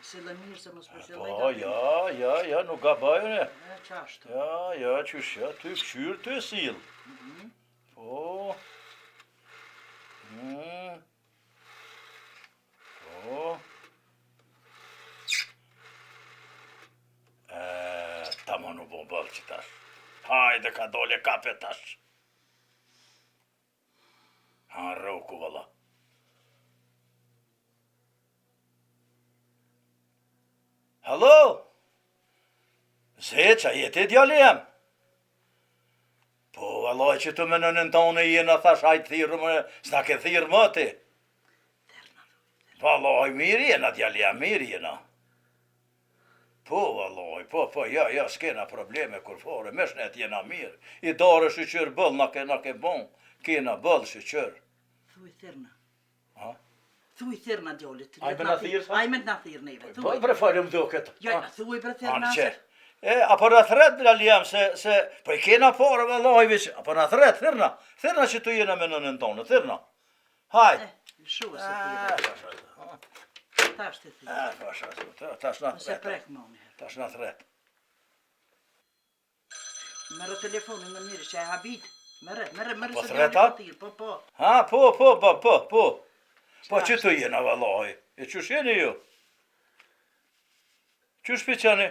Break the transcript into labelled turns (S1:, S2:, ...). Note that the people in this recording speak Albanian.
S1: Sille mirë se mos përshëllaj.
S2: Po, ja, nuk gabajën e.
S1: Qashtu.
S2: Ja, qysh, ja, ty këshyrë, ty sill. Po. Po. Ta më nuk bon bëllë që tash. Hajde ka dole kape tash. Ha, rëku, valla. Halo? Zeqa, jeti djali jem? Po, vallaj që të menën tonë jena thash, hajtë thirë më, s'na ke thirë më ti. Vallaj, mirë jena djali jem, mirë jena. Po, vallaj, po, ja, s'kena probleme kur fore, meshnet jena mirë. I dare shqyqyr bëll, na ke bon, kena bëll shqyqyr.
S1: Thuj thirna.
S2: Ha?
S1: Thuj thirna djallit.
S2: Ajme na thirë, sa?
S1: Ajme na thirë neve.
S2: Po, bre falem duket.
S1: Jo, thuj për thirna.
S2: Apo në thret djali jem, se, po i kena fore, vallaj, vish, apo në thret, thirna. Thirna që tu jena me nënën tonë, thirna. Hajde.
S1: Shuve se thirë. Tash të thirë.
S2: Tash na
S1: Se prek mami.
S2: Tash na thret.
S1: Merë telefonin në mirë, që e habit. Merë
S2: Po
S1: se
S2: threta?
S1: Po.
S2: Ha, po. Po që tu jena, vallaj. E qysh jeni ju? Qysh piqani?